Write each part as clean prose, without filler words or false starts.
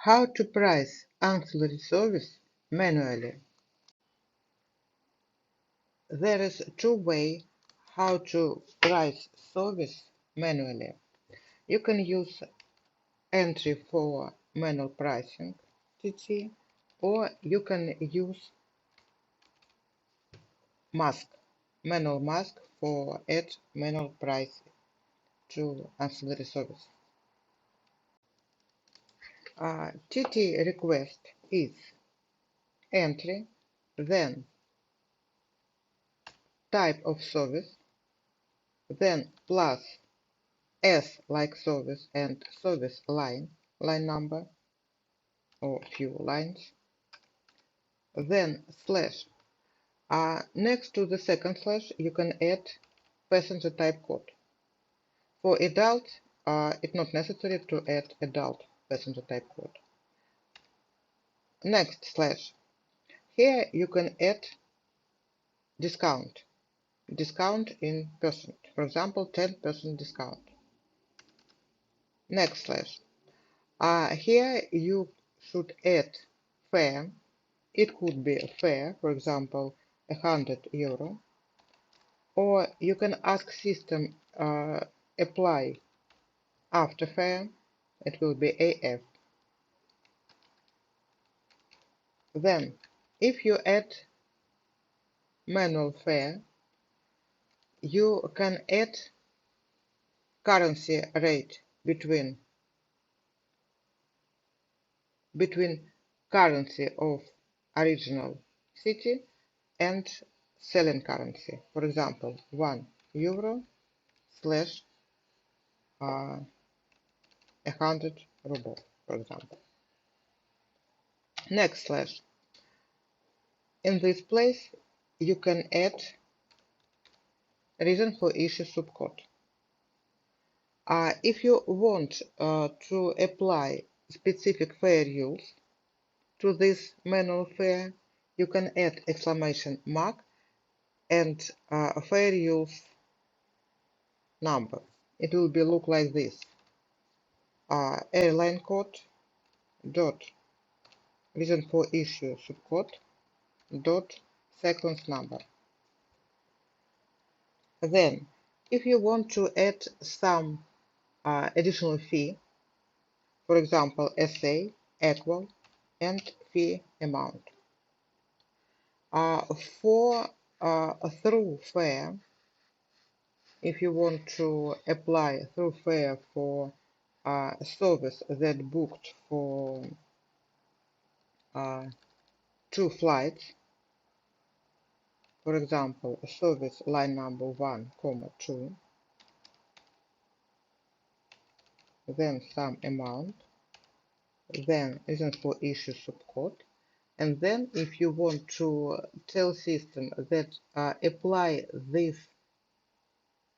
How to price ancillary service manually. There is two ways how to price service manually. You can use entry for manual pricing (TT), or you can use mask manual mask for add manual price to ancillary service. TT request is entry, then type of service, then plus S like service and service line number or few lines, then slash. Next to the second slash you can add passenger type code. For adults, it's not necessary to add adult passenger type code. Next slash. Here you can add discount in percent, for example 10% discount. Next slash. Here you should add fare. It could be a fare, for example €100, or you can ask system apply after fare. It will be AF. Then if you add manual fare, you can add currency rate between currency of original city and selling currency. For example, €1 slash 100 ruble, for example. Next slash. In this place, you can add reason for issue subcode. If you want to apply specific fare rules to this manual fare, you can add exclamation mark and fare rules number. It will be look like this: airline code dot reason for issue subcode dot sequence number. Then, if you want to add some additional fee, for example, SA, equal, and fee amount. For through fare, if you want to apply through fare for a service that booked for 2 flights, for example, service line number 1, 2, then some amount, then reason for issue subcode, and then if you want to tell system that apply this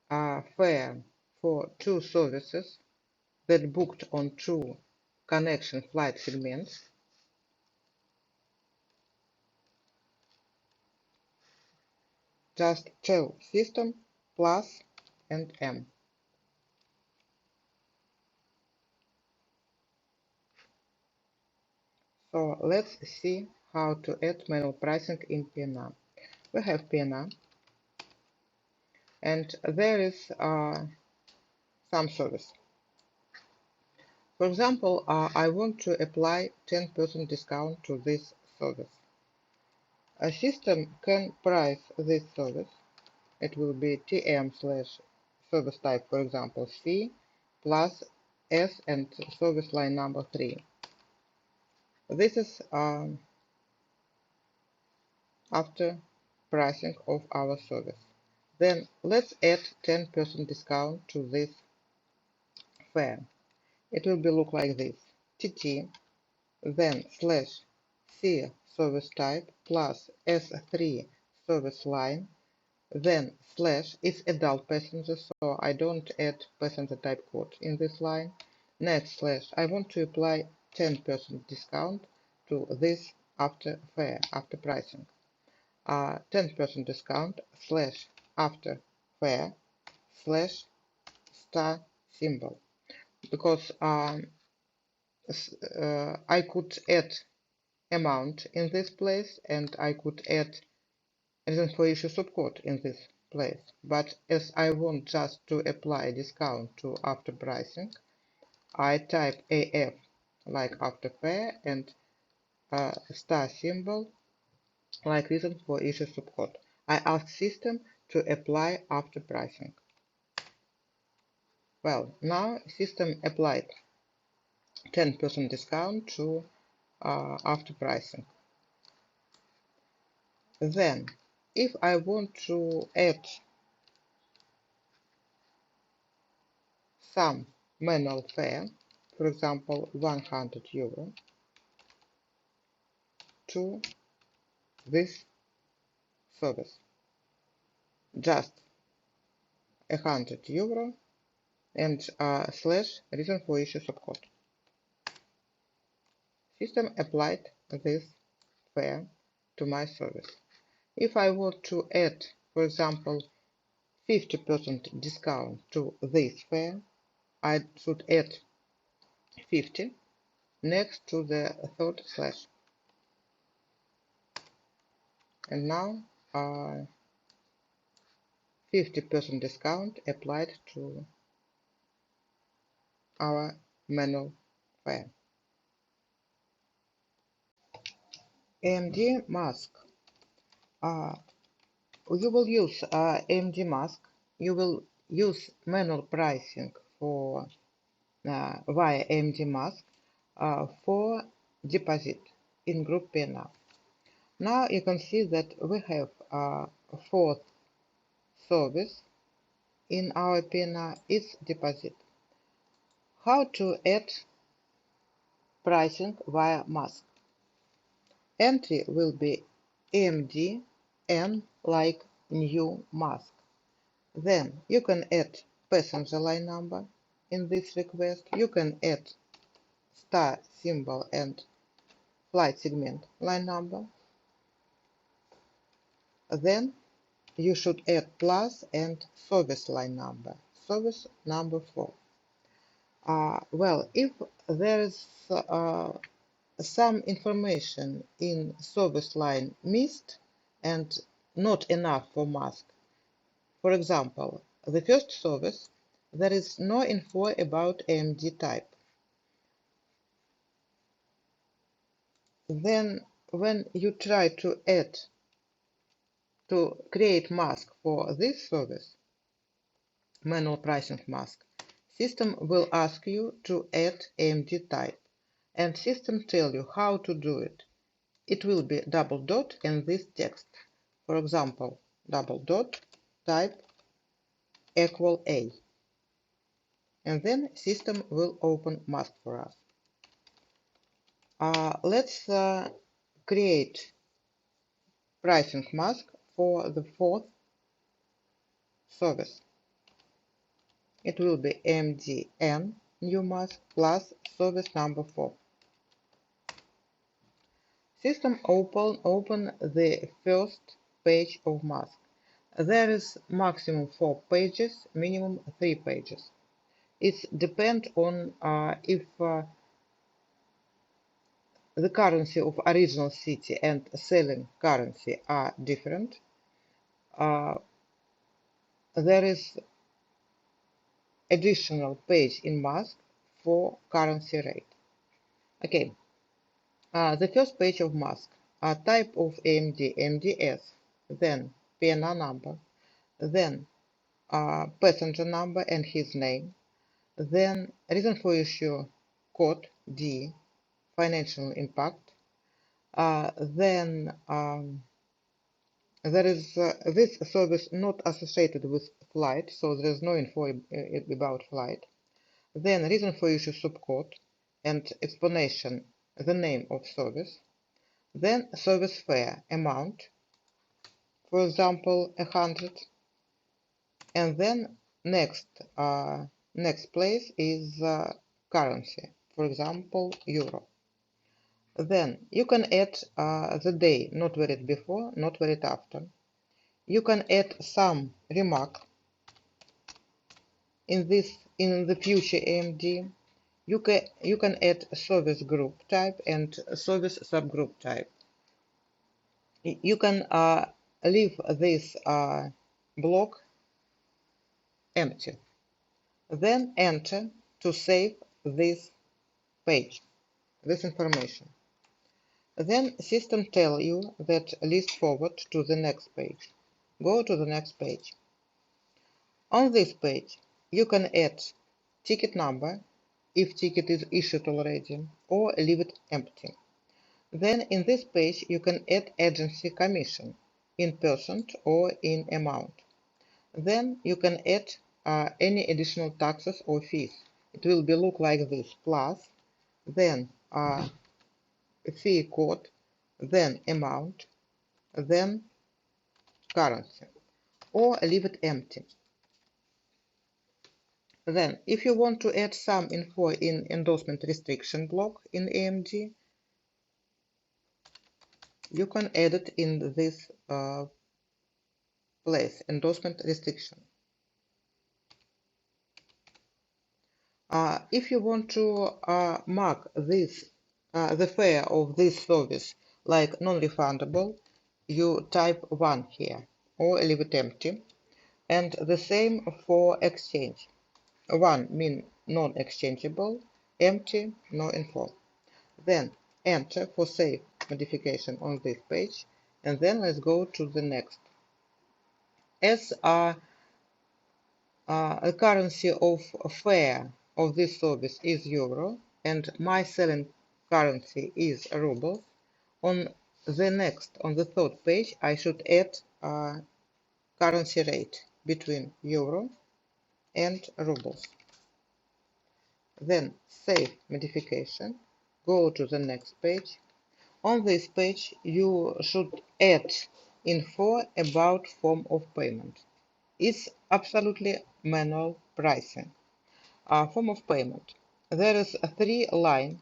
fare for 2 services that booked on 2 connection flight segments, just tell system plus and M. So let's see how to add manual pricing in PNR. We have PNR, and there is some service. For example, I want to apply 10% discount to this service. A system can price this service. It will be TM slash service type, for example, C plus S and service line number 3. This is after pricing of our service. Then let's add 10% discount to this fare. It will be look like this: TT, then slash C service type plus S3 service line, then slash. It's adult passenger, so I don't add passenger type code in this line. Next slash. I want to apply 10% discount to this after fare, after pricing. 10% discount slash after fare slash star symbol, because I could add amount in this place, and I could add reason for issue subcode in this place. But as I want just to apply discount to after pricing, I type AF like after fare and star symbol like reason for issue subcode. I ask system to apply after pricing. Well, now system applied 10% discount to after pricing. Then, if I want to add some manual fare, for example, 100 euro, to this service, just 100 euro and slash reason for issue subcode. System applied this fare to my service. If I want to add, for example, 50% discount to this fare, I should add 50 next to the third slash. And now 50% discount applied to our manual fare. AMD mask. You will use AMD mask. You will use manual pricing for via AMD mask for deposit in group P&L. Now you can see that we have a fourth service in our P&L is deposit. How to add pricing via mask? Entry will be AMD N like new mask. Then you can add passenger line number in this request. You can add star symbol and flight segment line number. Then you should add plus and service line number, service number 4. Well, if there is some information in service line missed and not enough for mask, for example, the first service, there is no info about AMD type. Then when you try to create mask for this service, manual pricing mask, system will ask you to add AMD type, and system tell you how to do it. It will be double dot in this text. For example, double dot type equal A, and then system will open mask for us. Let's create pricing mask for the fourth service. It will be MDN new mask plus service number 4. System open the first page of mask. There is maximum 4 pages, minimum 3 pages. It depends on if the currency of original city and selling currency are different. There is additional page in mask for currency rate. Okay, the first page of mask, type of AMD, AMDS, then PNR number, then passenger number and his name, then reason for issue code D, financial impact, then there is this service not associated with flight, so there is no info about flight. Then reason for issue subcode and explanation, the name of service. Then service fare amount, for example, 100. And then next place is currency, for example, euro. Then you can add the day, not varied before, not varied after. You can add some remark in the future AMD. you can add service group type and service subgroup type. You can leave this block empty. Then enter to save this page, this information. Then system tell you that list forward to the next page. Go to the next page. On this page, you can add ticket number if ticket is issued already, or leave it empty. Then in this page, you can add agency commission in percent or in amount. Then you can add any additional taxes or fees. It will be look like this: plus, then fee code, then amount, then currency, or leave it empty. Then, if you want to add some info in endorsement restriction block in AMD, you can add it in this place, endorsement restriction. If you want to mark this, the fare of this service like non-refundable, you type 1 here or leave it empty. And the same for exchange. 1 means non-exchangeable, empty, no info. Then enter for save modification on this page, and then let's go to the next. As a currency of fare of this service is euro, and my selling currency is rubles, on the third page, I should add currency rate between euro and rubles. Then save modification, go to the next page. On this page, you should add info about form of payment. It's absolutely manual pricing. Form of payment. There is a 3 line,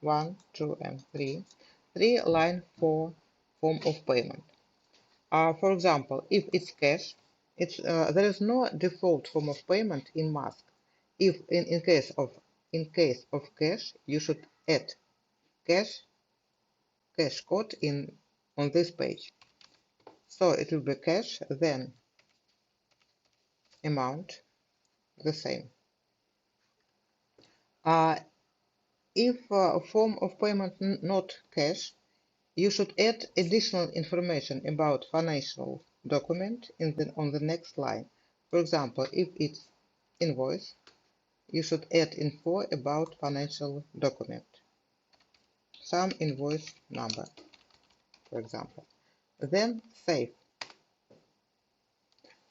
1, 2, and 3. 3 line for form of payment. For example, if it's cash, there is no default form of payment in mask. If in case of cash, you should add cash code on this page. So it will be cash, then amount, the same. If form of payment not cash, you should add additional information about financial document on the next line. For example, if it's invoice, you should add info about financial document, some invoice number, for example. Then save.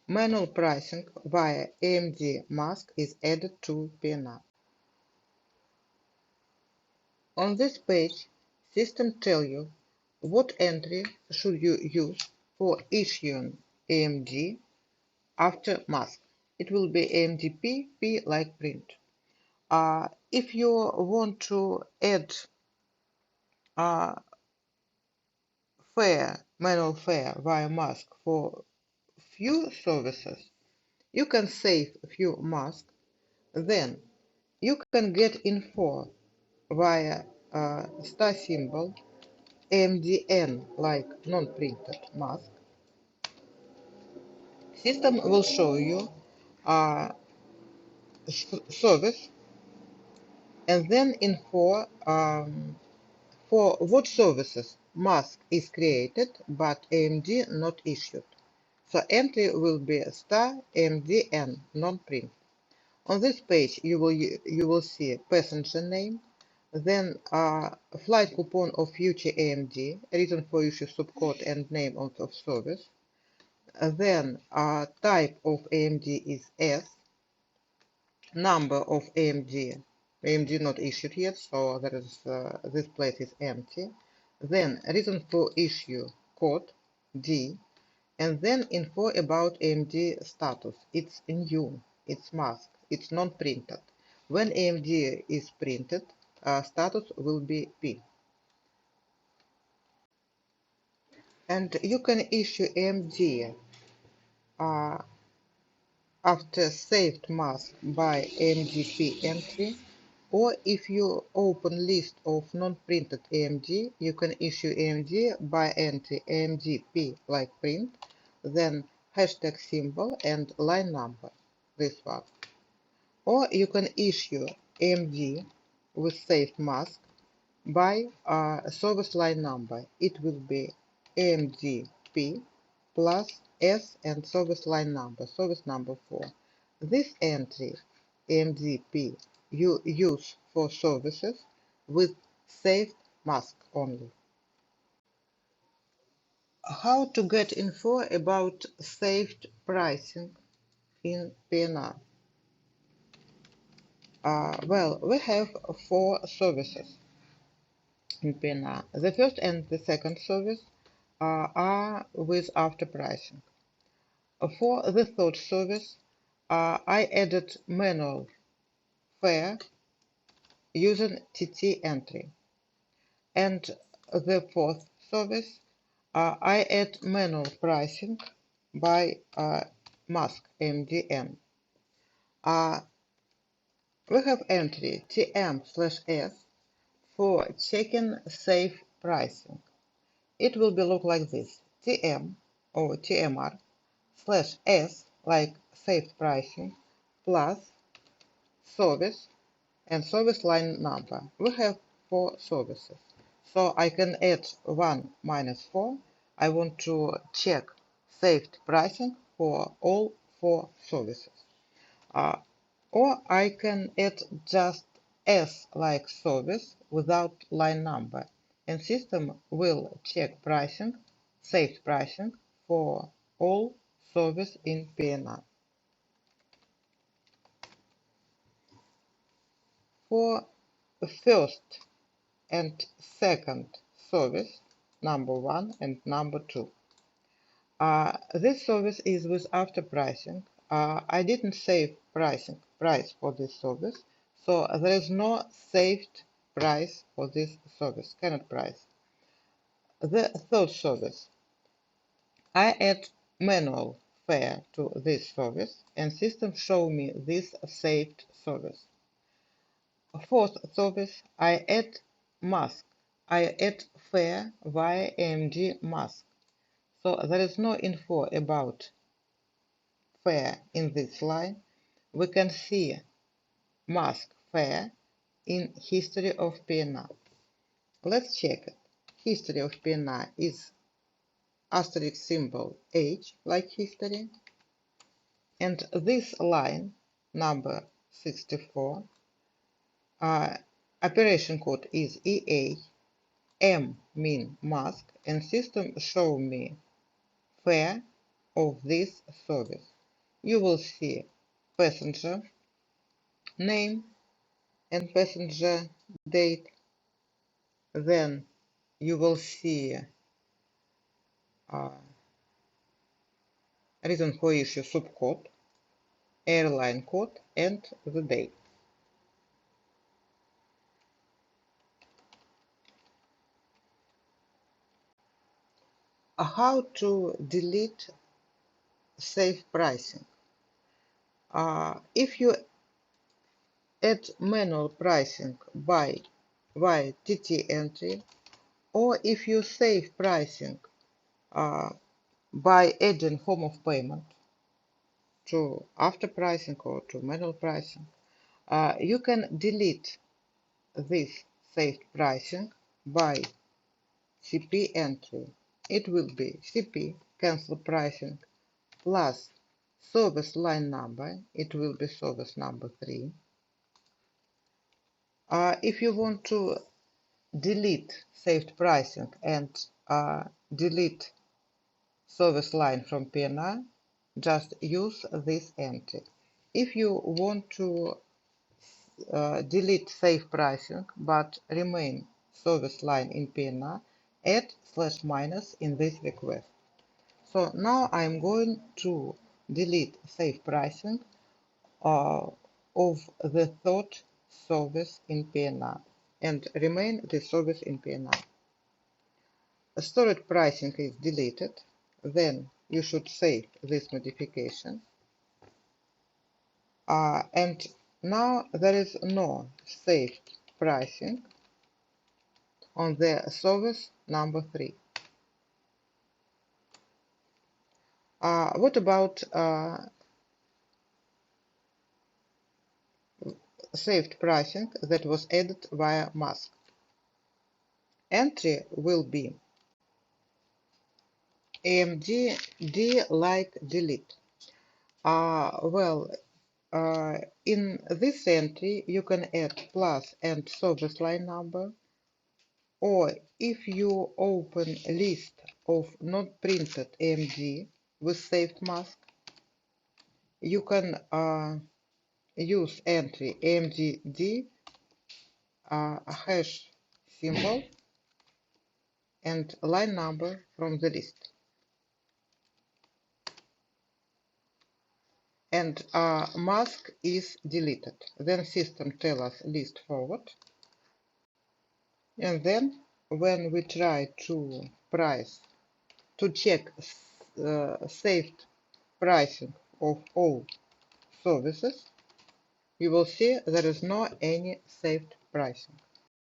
Manual pricing via AMD mask is added to P&L. On this page, system tell you what entry should you use for issuing AMD after mask. It will be AMD P like print. If you want to add manual fare via mask for few services, you can save a few masks. Then you can get info via star symbol AMDN like non-printed mask. System will show you service and then info for what services mask is created but AMD not issued. So entry will be star AMDN non-print. On this page, you will see passenger name, then flight coupon of future AMD, reason for issue subcode and name of service. Then type of AMD is S, number of AMD not issued yet, so there is this place is empty. Then reason for issue code D, and then info about AMD status. It's new, it's mask, it's non-printed. When AMD is printed, status will be P. And you can issue AMD after saved mask by AMD P entry Or if you open list of non-printed AMD, you can issue AMD by entry AMD P like print, then hashtag symbol and line number, this one. Or you can issue AMD with saved mask by service line number. It will be AMD P plus S and service line number 4. This entry, AMD P, you use for services with saved mask only. How to get info about saved pricing in PNR? Well, we have 4 services in PNR. The first and the second service are with after pricing. For the third service, I added manual fare using TT entry. And the fourth service, I add manual pricing by mask MDM. We have entry TM/S for checking safe pricing. It will be look like this: TM or TMR slash S like safe pricing plus service and service line number. We have 4 services. So I can add 1 minus 4. I want to check saved pricing for all 4 services. Or I can add just S like service without line number, and system will check pricing, saved pricing for all service in PNR. For first and second service, number 1 and number 2. This service is with after pricing. I didn't save price for this service, so there is no saved price for this service, cannot price. The third service, I add manual fare to this service, and system show me this saved service. Fourth service, I add mask. I add fare via AMD mask. So there is no info about fare in this line. We can see mask fare in history of PNR. Let's check it. History of PNR is asterisk symbol H like history. And this line, number 64, operation code is EA, M mean mask, and system show me fare of this service. You will see passenger name and passenger date. Then you will see reason for issue subcode, airline code, and the date. How to delete safe pricing? If you add manual pricing by via TT entry, or if you save pricing by adding form of payment to after pricing or to manual pricing, you can delete this saved pricing by CP entry. It will be CP cancel pricing plus service line number. It will be service number 3. If you want to delete saved pricing and delete service line from PNR, just use this entry. If you want to delete save pricing but remain service line in PNR, add /- in this request. So now I'm going to delete save pricing of the third service in PNR and remain the service in PNR. Storage pricing is deleted, then you should save this modification. And Now there is no saved pricing on the service number 3. What about saved pricing that was added via mask? Entry will be AMD D like delete. Well, in this entry you can add plus and service line number, or if you open a list of not printed AMD with saved mask, you can use entry AMD hash symbol and line number from the list. And mask is deleted. Then system tells us list forward. And then when we try to check saved pricing of all services, you will see there is no any saved pricing.